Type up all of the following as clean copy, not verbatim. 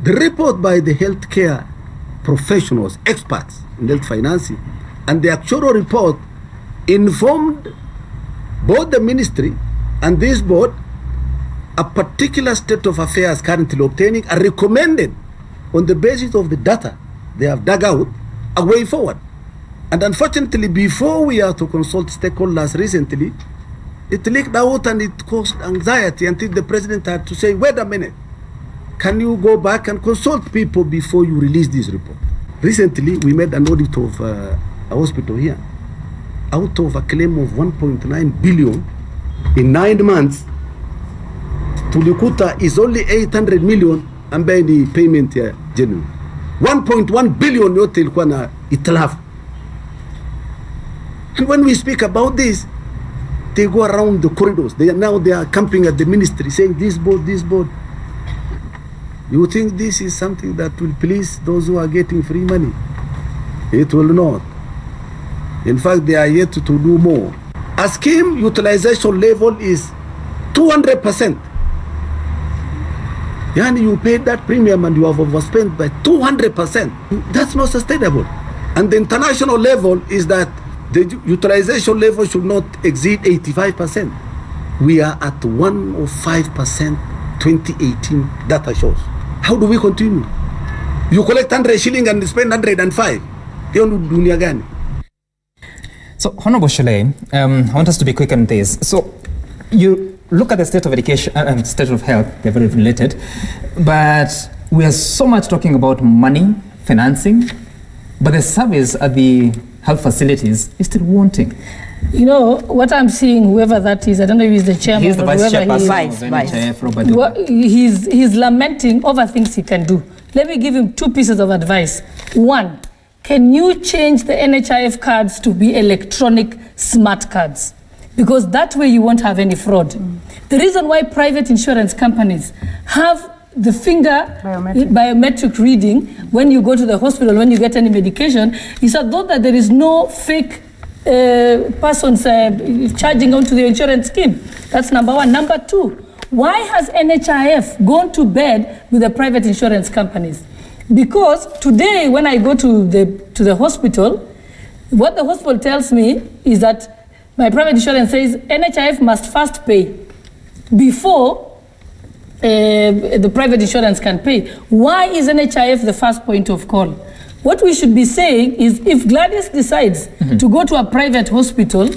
The report by the healthcare professionals, experts in health financing, and the actual report informed both the ministry and this board a particular state of affairs currently obtaining and recommended on the basis of the data they have dug out a way forward. And unfortunately, before we are to consult stakeholders recently, it leaked out and it caused anxiety until the president had to say, wait a minute, can you go back and consult people before you release this report? Recently, we made an audit of a hospital here. Out of a claim of 1.9 billion in 9 months, Tulikuta is only 800 million ambaye ni payment ya genuine. 1.1 billion yote ilikuwa na itilaf. And when we speak about this, they go around the corridors. They are camping at the ministry saying this board, this board. You think this is something that will please those who are getting free money? It will not. In fact, they are yet to do more. A scheme utilization level is 200%. Yani you paid that premium and you have overspent by 200%. That's not sustainable. And the international level is that the utilization level should not exceed 85%. We are at 105%, 2018 data shows. How do we continue? You collect 100 shilling and spend 105. Dunia gani? So, Honorable Shelley, I want us to be quick on this. So, you look at the state of education and state of health, they're very related, but we are so much talking about money, financing, but the service at the health facilities is still wanting. You know, what I'm seeing, whoever that is, I don't know if he's the chairman he's the or vice whoever he is. He's lamenting over things he can do. Let me give him 2 pieces of advice. One, can you change the NHIF cards to be electronic smart cards? Because that way you won't have any fraud. The reason why private insurance companies have the finger biometric reading when you go to the hospital, when you get any medication, is that though that there is no fake persons charging onto the insurance scheme. That's number one. Number two, why has NHIF gone to bed with the private insurance companies? Because today, when I go to the hospital, what the hospital tells me is that my private insurance says NHIF must first pay before the private insurance can pay. Why is NHIF the first point of call? What we should be saying is if Gladys decides to go to a private hospital,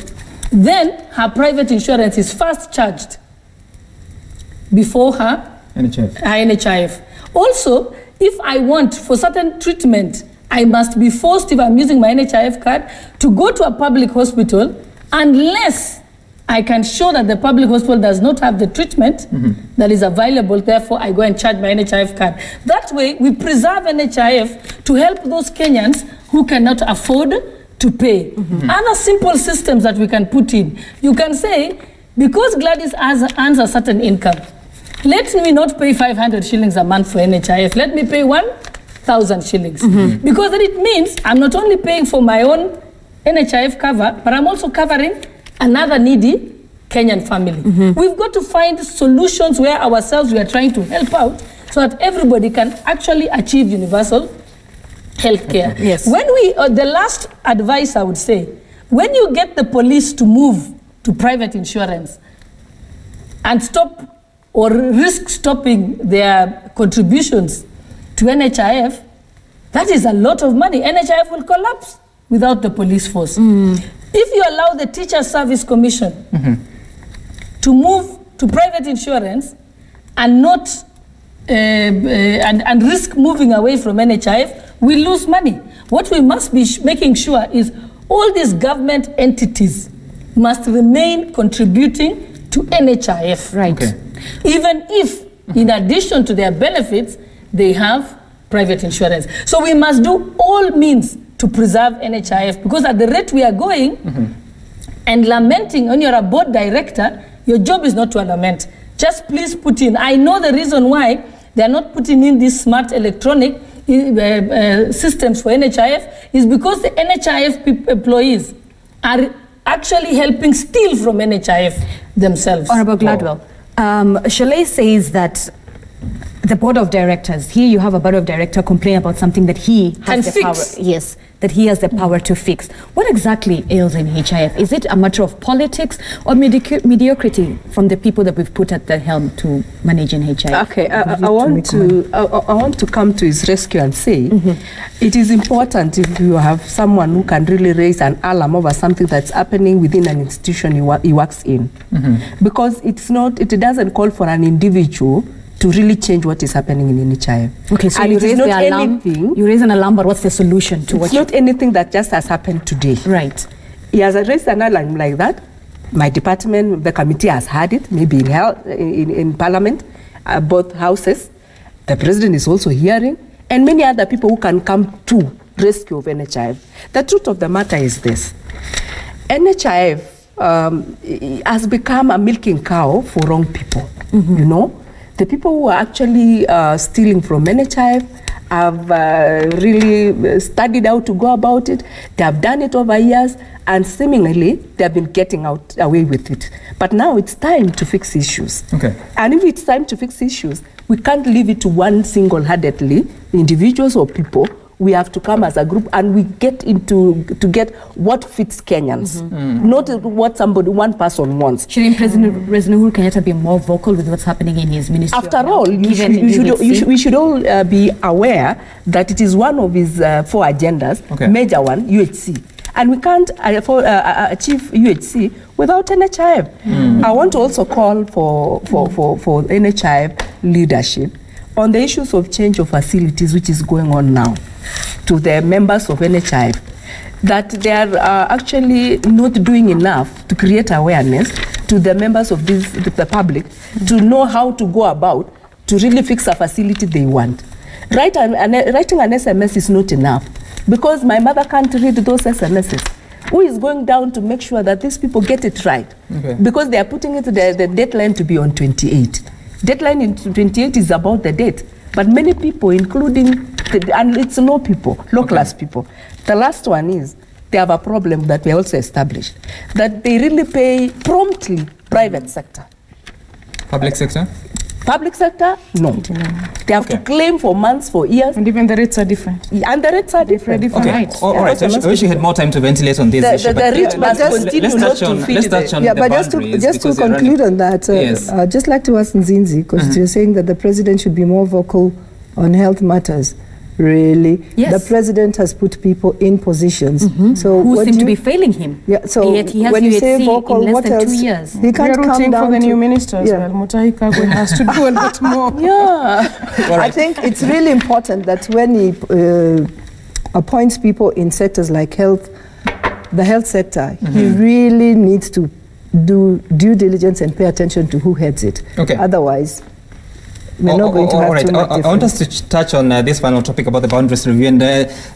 then her private insurance is first charged before her NHIF. Also, if I want for certain treatment, I must be forced, if I'm using my NHIF card, to go to a public hospital unless I can show that the public hospital does not have the treatment that is available. Therefore, I go and charge my NHIF card. That way, we preserve NHIF to help those Kenyans who cannot afford to pay. Other simple systems that we can put in. You can say, because Gladys earns a certain income, let me not pay 500 shillings a month for NHIF. Let me pay 1,000 shillings. Because then it means I'm not only paying for my own NHIF cover, but I'm also covering another needy Kenyan family. We've got to find solutions where ourselves we are trying to help out so that everybody can actually achieve universal health care. Yes. When we, the last advice I would say, when you get the police to move to private insurance and stop or risk stopping their contributions to NHIF, that is a lot of money. NHIF will collapse without the police force. If you allow the Teacher Service Commission to move to private insurance and not and risk moving away from NHIF, we lose money. What we must be making sure is all these government entities must remain contributing to NHIF. Right. Okay. Even if, in addition to their benefits, they have private insurance. So we must do all means to preserve NHIF, because at the rate we are going and lamenting when you're a board director, your job is not to lament. Just please put in. I know the reason why they're not putting in these smart electronic systems for NHIF is because the NHIF employees are actually helping steal from NHIF themselves. Honorable Gladwell, Shelley says that the board of directors. Here you have a board of director complain about something that he has the power. Yes, that he has the power to fix. What exactly ails NHIF? Is it a matter of politics or mediocrity from the people that we've put at the helm to manage NHIF? Okay, I want to come to his rescue and say it is important if you have someone who can really raise an alarm over something that's happening within an institution he works in, because it doesn't call for an individual to really change what is happening in NHIF. Okay, so you raise the alarm. You raise an alarm, but what's the solution to what? It's not anything that just has happened today. Right. He has raised an alarm like that. My department, the committee has had it, maybe in Parliament, both houses. The president is also hearing, and many other people who can come to rescue of NHIF. The truth of the matter is this: NHIF has become a milking cow for wrong people. You know. The people who are actually stealing from NHIF have really studied how to go about it. They have done it over years, and seemingly they have been getting away with it. But now it's time to fix issues. Okay. And if it's time to fix issues, we can't leave it to one single-handedly, individuals or people. We have to come as a group and we get to get what fits Kenyans, not what one person wants. Shouldn't President Uhuru Kenyatta be more vocal with what's happening in his ministry? After all, we should all be aware that it is one of his 4 agendas, major one, UHC. And we can't achieve UHC without NHIF. I want to also call for NHIF leadership on the issues of change of facilities, which is going on now, to the members of NHIF, that they are actually not doing enough to create awareness to the members of the public to know how to go about to really fix a facility they want. Writing an SMS is not enough, because my mother can't read those SMSs. Who is going down to make sure that these people get it right? Because they are putting it the deadline to be on 28. Deadline in 28 is about the date, but many people, including and it's low class people. The last one is they have a problem that we also established, that they really pay promptly private sector. Public sector? Public sector, no. They have to claim for months, for years. And even the rates are different. And the rates are different. Okay, right. All right. I wish you had more time to ventilate on this issue. The rich must continue not to feed let's touch on the boundaries. Just to conclude on that, I'd just like to ask Nzinzi, because you're saying that the president should be more vocal on health matters. Really? Yes. The president has put people in positions. So who seem to be failing him? Yeah. So yet he has when you say vocal, in less what than else? 2 years. He can't come down for the new minister as well. Mutahi Kagwe has to do a lot more. I think it's really important that when he appoints people in sectors like health, the health sector, he really needs to do due diligence and pay attention to who heads it. Otherwise, we're not going to have too much difference. I want us to touch on this final topic about the boundaries review. And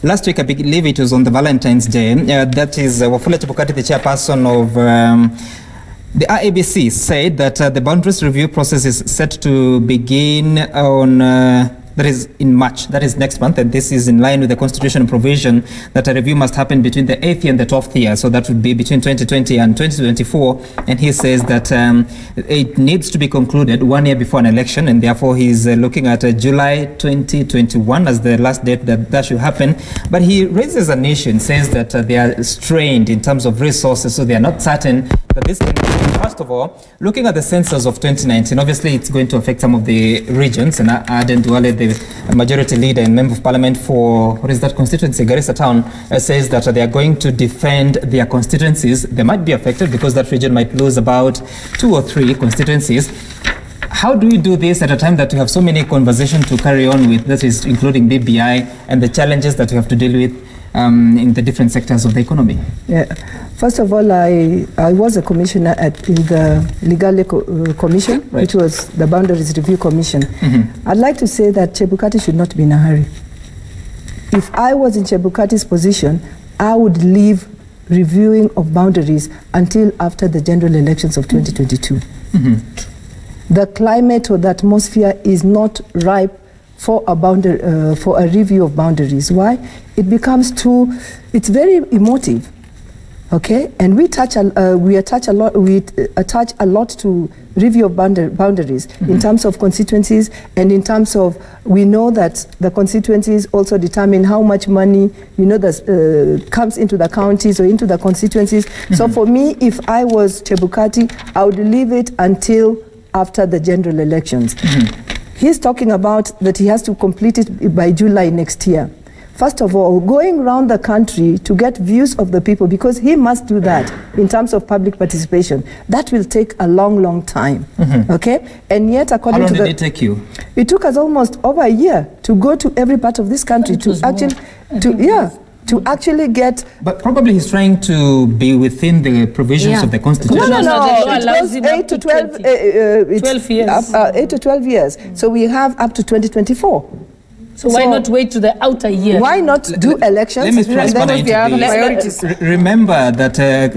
last week, I believe it was on the Valentine's Day. That is Wafula Chebukati, the chairperson of the IEBC, said that the boundaries review process is set to begin on that is in March, that is next month, and this is in line with the constitutional provision that a review must happen between the 8th and the 12th year, so that would be between 2020 and 2024, and he says that it needs to be concluded 1 year before an election, and therefore he's looking at July 2021 as the last date that should happen. But he raises an issue and says that they are strained in terms of resources, so they are not certain that this can happen. First of all, looking at the census of 2019, obviously it's going to affect some of the regions, and Aden Duale, the majority leader and member of parliament for, what is that constituency, Garissa town, says that they are going to defend their constituencies. They might be affected because that region might lose about 2 or 3 constituencies. How do we do this at a time that we have so many conversations to carry on with, that is including BBI and the challenges that we have to deal with in the different sectors of the economy? Yeah. First of all, I was a commissioner in the Legal Commission, which was the Boundaries Review Commission. I'd like to say that Chebukati should not be in a hurry. If I was in Chebukati's position, I would leave reviewing of boundaries until after the general elections of 2022. The climate or the atmosphere is not ripe for a review of boundaries. Why? It becomes it's very emotive. Okay, and we attach a lot to review of boundaries in terms of constituencies, and in terms of, we know that the constituencies also determine how much money, comes into the counties or into the constituencies. So for me, if I was Chebukati, I would leave it until after the general elections. He's talking about that he has to complete it by July next year. First of all, going around the country to get views of the people, because he must do that in terms of public participation. That will take a long, long time. Okay? And yet, according to How long did it take you? It took us almost over a year to go to every part of this country to actually get... But probably he's trying to be within the provisions of the Constitution. No. It goes 8 to 12 years. 8 to 12 years. So we have up to 2024. So why not wait to the outer year? Why not do elections? Let me remember that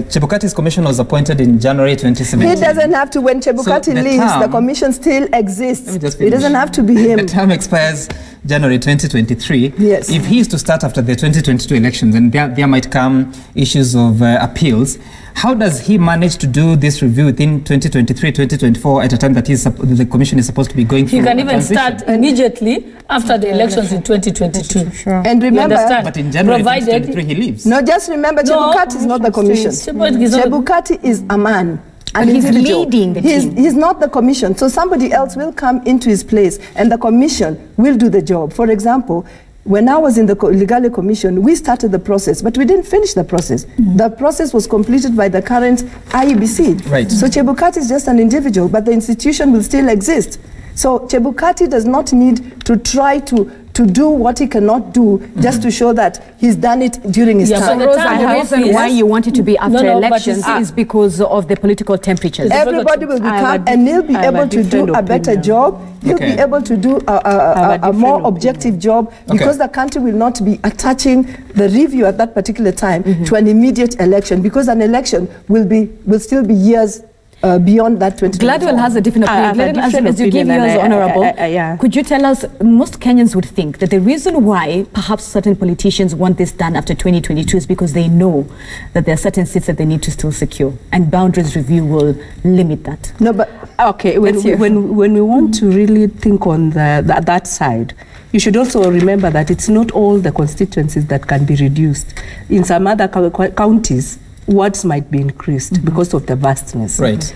Chebukati's commission was appointed in January 2017. He doesn't have to. When Chebukati leaves, the commission still exists. It doesn't have to be him. The term expires January 2023. Yes. If he is to start after the 2022 elections, and there might come issues of appeals, how does he manage to do this review within 2023, 2024 at a time that the commission is supposed to be going through? He can even start immediately after the elections in 2022. Sure. And remember, but in January 2023 he leaves. No, just remember, Chebukati is not the commission. Chebukati is a man. And he's leading the team. He's not the commission. So somebody else will come into his place and the commission will do the job. For example, when I was in the Ligale Commission, we started the process, but we didn't finish the process. The process was completed by the current IEBC. Right. So Chebukati is just an individual, but the institution will still exist. So Chebukati does not need to try to do what he cannot do just to show that he's done it during his time. So the reason why you want it to be after elections is because of the political temperatures. Everybody will become, and he'll be able to do a better job. He'll be able to do a more objective job, because the country will not be attaching the review at that particular time to an immediate election, because an election will still be years beyond that 2024. Gladwell has a different opinion. As you give yours, Honorable, could you tell us, most Kenyans would think that the reason why perhaps certain politicians want this done after 2022 is because they know that there are certain seats that they need to still secure, and boundaries review will limit that. No, but okay, when we want to really think on that side, you should also remember that it's not all the constituencies that can be reduced. In some other counties, wards might be increased because of the vastness. Right.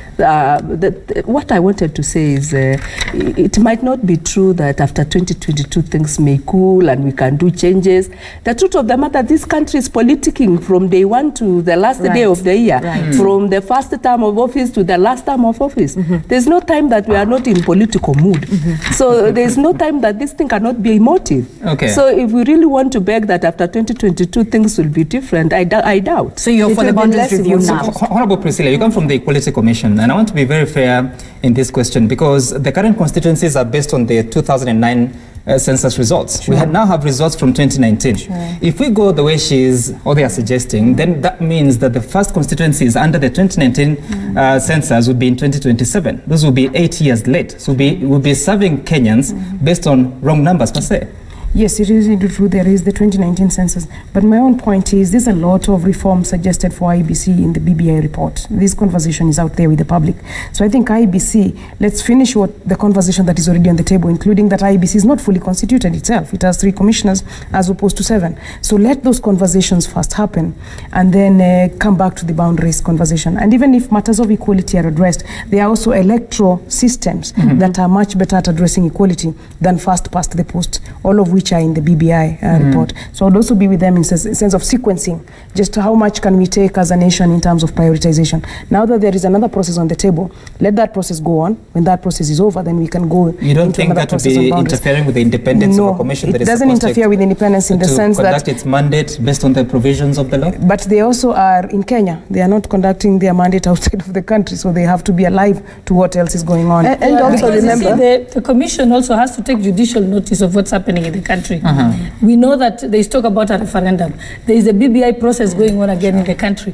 What I wanted to say is it might not be true that after 2022 things may cool and we can do changes. The truth of the matter, this country is politicking from day one to the last day of the year, from the first term of office to the last term of office. There's no time that we are not in political mood. So there's no time that this thing cannot be emotive. Okay. So if we really want to beg that after 2022 things will be different, I doubt. So you're for the boundaries review now. Honorable Priscilla, you come from the Equality Commission, and I want to be very fair in this question, because the current constituencies are based on the 2009 census results. We now have results from 2019. If we go the way they are suggesting, then that means that the first constituencies under the 2019 census would be in 2027. Those will be 8 years late. So we'll be serving Kenyans based on wrong numbers per se. Yes, it is indeed true. There is the 2019 census. But my own point is there's a lot of reforms suggested for IEBC in the BBI report. This conversation is out there with the public. So I think IEBC, let's finish the conversation that is already on the table, including that IEBC is not fully constituted itself. It has 3 commissioners as opposed to 7. So let those conversations first happen, and then come back to the boundaries conversation. And even if matters of equality are addressed, there are also electoral systems that are much better at addressing equality than first past the post, all of which are in the BBI report. So I would also be with them in sense of sequencing, just how much can we take as a nation in terms of prioritization. Now that there is another process on the table, let that process go on. When that process is over, then we can go. You don't think that would be interfering with the independence of a commission that is supposed to... No, it doesn't interfere with independence in the sense that... to conduct its mandate based on the provisions of the law? But they also are in Kenya. They are not conducting their mandate outside of the country, so they have to be alive to what else is going on. And also remember... the commission also has to take judicial notice of what's happening happening in the country. We know that there is talk about a referendum. There is a BBI process going on again in the country.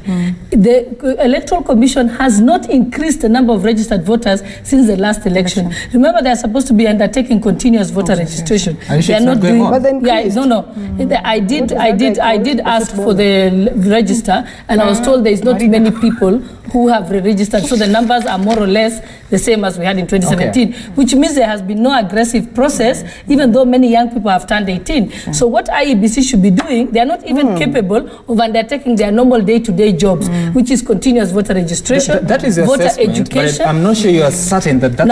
The Electoral Commission has not increased the number of registered voters since the last election. Remember, they are supposed to be undertaking continuous voter registration. They are not doing. I did ask for the register, and I was told there is not many people who have registered. So the numbers are more or less the same as we had in 2017, which means there has been no aggressive process, even though many young people have turned 18. So what IEBC should be doing, they are not even capable of undertaking their normal day-to-day jobs, which is continuous voter registration, that is your voter education. But I'm not sure you are certain that that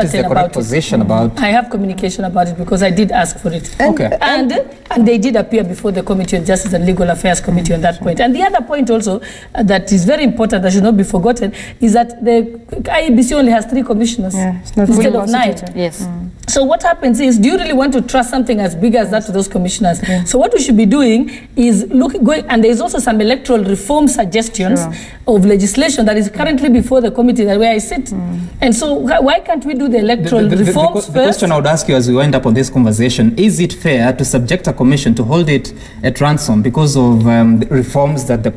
is the correct position about. I have communication about it because I did ask for it. And they did appear before the Committee on Justice and Legal Affairs Committee on that point. And the other point also that is very important, that should not be forgotten, is that the IEBC only has 3 commissioners instead of 9. Yes. So what happens is, do you really want to trust something as big as that to those commissioners? So what we should be doing is going, and there is also some electoral reform suggestions of legislation that is currently before the committee that where I sit. And so why can't we do the electoral reforms first? The question I would ask you as we wind up on this conversation, is it fair to subject a commission to hold it at ransom because of the reforms that the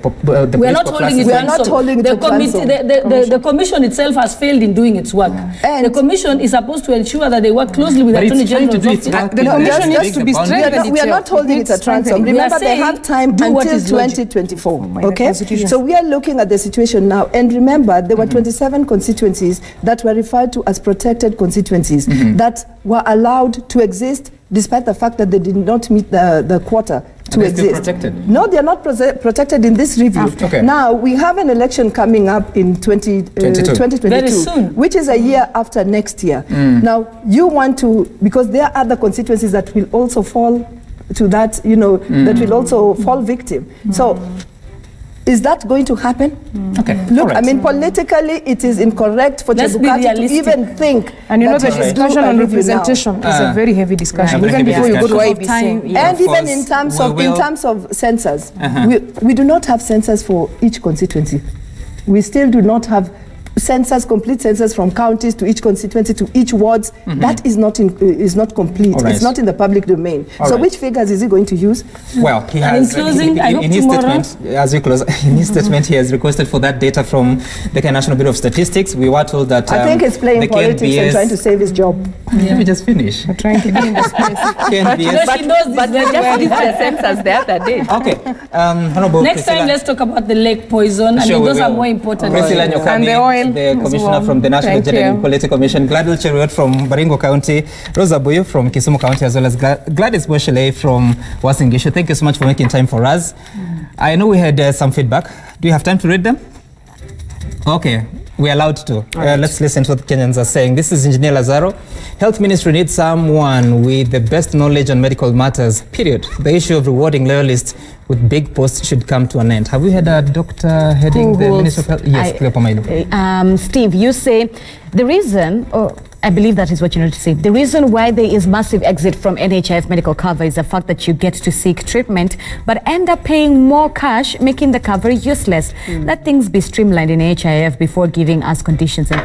we are not holding it at ransom. The commission itself has failed in doing its work. And the commission is supposed to ensure that they work closely with the Attorney General's office. The commission needs to be strengthened. We are not holding it at ransom. Remember, they have time until 2024. Okay? So we are looking at the situation now. And remember, there were 27 constituencies that were referred to as protected constituencies that were allowed to exist despite the fact that they did not meet the quota to exist. Protected? No, they are not protected in this review. Now, we have an election coming up in 2022, very soon, which is a year after next year. Now, you want to, because there are other constituencies that will also fall to that, that will also fall victim. So, is that going to happen? Look, I mean, politically, it is incorrect for Chebukati to even think. And the discussion on representation is a very heavy discussion, even before you go to IEBC. And even in terms of censors, we do not have censors for each constituency. We still do not have complete census from counties to each constituency to each wards. That is not complete. It's not in the public domain. So which figures is he going to use? Well, he has in his statement, as we close, in his statement, he has requested for that data from the Kenya National Bureau of Statistics. We were told that I think it's playing politics and trying to save his job. Let me just finish. We're trying to get in the space. But they just did the census the other day. Okay. Next time, let's talk about the lake poison. I mean, those are more important. And the oil. The commissioner from the National Gender and Equality Commission, Gladys Cheruiyot from Baringo County, Rosa Buyu from Kisumu County, as well as Gladys Boshele from Uasin Gishu. Thank you so much for making time for us. I know we had some feedback. Do you have time to read them? Okay. We're allowed to. Let's listen to what Kenyans are saying. This is Engineer Lazaro. Health Ministry needs someone with the best knowledge on medical matters, period. The issue of rewarding loyalists with big posts should come to an end. Have we had a doctor heading the Ministry of Health? Yes, Cleo Pamailu. Steve, you say the reason, I believe that is what you need to say. The reason why there is massive exit from NHIF medical cover is the fact that you get to seek treatment but end up paying more cash, making the cover useless. Let things be streamlined in NHIF before giving us conditions and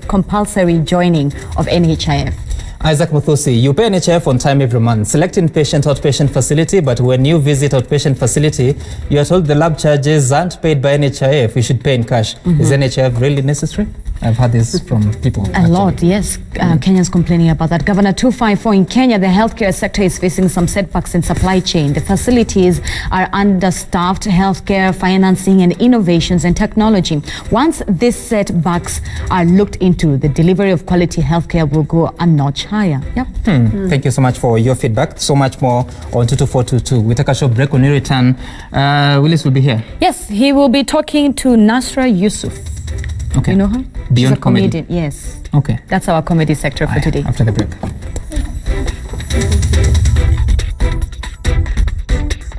compulsory joining of NHIF. Isaac Muthusi, you pay NHIF on time every month. Select inpatient, outpatient facility, but when you visit outpatient facility, you are told the lab charges aren't paid by NHIF. You should pay in cash. Is NHIF really necessary? I've heard this from people. A lot, yes. Kenyans complaining about that. Governor 254 in Kenya, the healthcare sector is facing some setbacks in supply chain. The facilities are understaffed, healthcare, financing and innovations and technology. Once these setbacks are looked into, the delivery of quality healthcare will go a notch higher. Thank you so much for your feedback. So much more on 22422. We take a short break. When we return, Willis will be here. Yes, he will be talking to Nasra Yusuf. Okay. You know her? Beyond She's a comedian. Yes. Okay. That's our comedy sector for today. After the break.